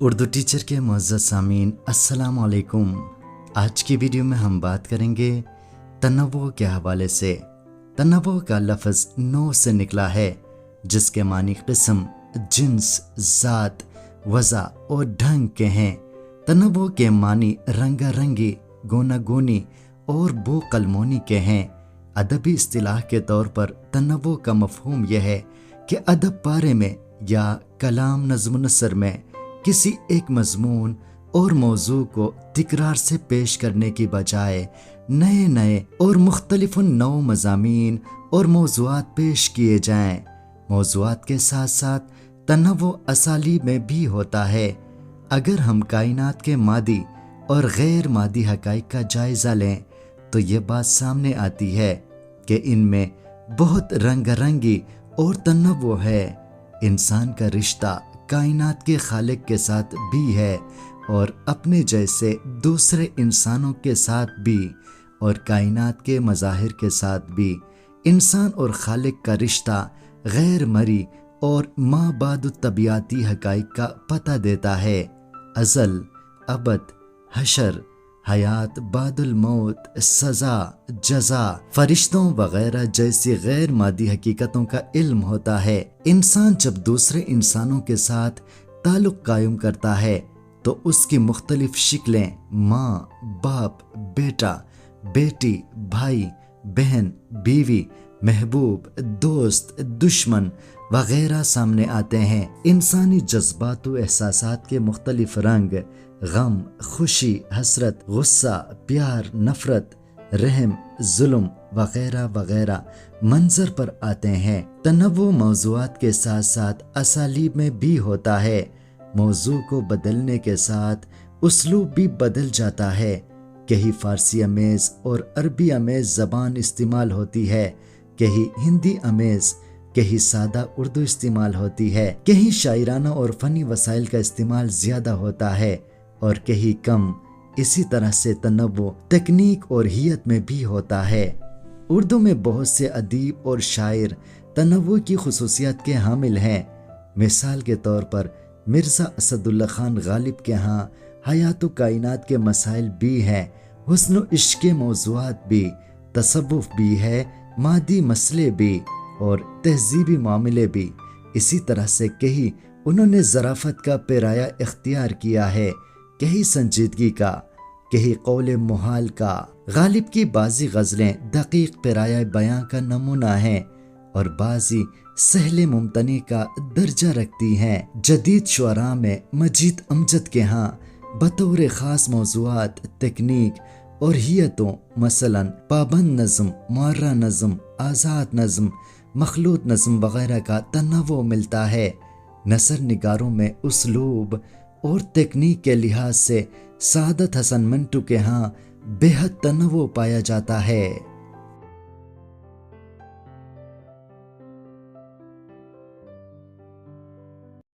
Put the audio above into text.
Urdu teacher کے معزز سامعین السلام علیکم۔ آج کی ویڈیو میں ہم بات کریں گے تنوع کے حوالے سے۔ تنوع کا لفظ نو سے نکلا ہے، جس کے معنی قسم، جنس، ذات، وضع اور ڈھنگ کے ہیں۔ تنوع کے معنی رنگا رنگی، گونا گونی اور بو قلمونی کے ہیں۔ ادبی اصطلاح کے طور پر تنوع کا مفہوم یہ ہے کہ ادب پارے میں یا کلام نظم و نثر میں کسی ایک مضمون اور موضوع کو تکرار سے پیش کرنے کی بجائے نئے نئے اور مختلف نوع مضامین اور موضوعات پیش کیے جائیں۔ موضوعات کے ساتھ ساتھ تنوع اسالیب میں بھی ہوتا ہے۔ اگر ہم کائنات کے مادی اور غیر مادی حقائق کا جائزہ لیں تو یہ بات سامنے آتی ہے کہ ان میں بہت رنگ رنگی اور تنوع ہے۔ انسان کا رشتہ کائنات کے خالق کے ساتھ بھی ہے اور اپنے جیسے دوسرے انسانوں کے ساتھ بھی، اور کائنات کے مظاہر کے ساتھ بھی۔ انسان اور خالق کا رشتہ غیر مرئی اور ما بعد الطبیعاتی حقائق کا پتہ دیتا ہے۔ ازل، ابد، حشر، حیات بعد الموت، سزا، جزا، فرشتوں وغیرہ جیسی غیر مادی حقیقتوں کا علم ہوتا ہے۔ انسان جب دوسرے انسانوں کے ساتھ تعلق قائم کرتا ہے تو اس کی مختلف شکلیں ماں، باپ، بیٹا، بیٹی، بھائی، بہن، بیوی، محبوب، دوست، دشمن وغیرہ سامنے آتے ہیں۔ انسانی جذبات و احساسات کے مختلف رنگ، غم، خوشی، حسرت، غصہ، پیار، نفرت، رحم، ظلم وغیرہ وغیرہ منظر پر آتے ہیں۔ تنوع موضوعات کے ساتھ ساتھ اسالیب میں بھی ہوتا ہے۔ موضوع کو بدلنے کے ساتھ اسلوب بھی بدل جاتا ہے۔ کہیں فارسی امیز اور عربی امیز زبان استعمال ہوتی ہے، کہیں ہندی امیز، کہیں سادہ اردو استعمال ہوتی ہے، کہیں شاعرانہ اور فنی وسائل کا استعمال زیادہ ہوتا ہے اور کہیں کم۔ اسی طرح سے تنوع تکنیک اور ہیئت میں بھی ہوتا ہے۔ اردو میں بہت سے ادیب اور شاعر تنوع کی خصوصیات کے حامل ہیں۔ مثال کے طور پر مرزا اسد اللہ خان غالب کے ہاں حیات و کائنات کے مسائل بھی ہیں، حسن و عشق کے موضوعات بھی، تصوف بھی ہے، مادی مسئلے بھی اور تہذیبی معاملے بھی۔ اسی طرح سے کہیں انہوں نے ظرافت کا پیرایا اختیار کیا ہے، کہیں سنجیدگی کا، کہیں قول محال کا۔ غالب کی بعضی غزلیں دقیق پیرایا بیاں کا نمونہ ہیں اور بعضی سہل ممتنع کا درجہ رکھتی ہیں۔ جدید شعراء میں مجید امجد کے ہاں بطور خاص موضوعات، تکنیک اور ہیئتوں، مثلا پابند نظم، معرہ نظم، آزاد نظم، مخلوط نظم وغیرہ کا تنوع ملتا ہے۔ نثر نگاروں میں اسلوب اور تکنیک کے لحاظ سے سعادت حسن منٹو کے ہاں بے حد تنوع پایا جاتا ہے۔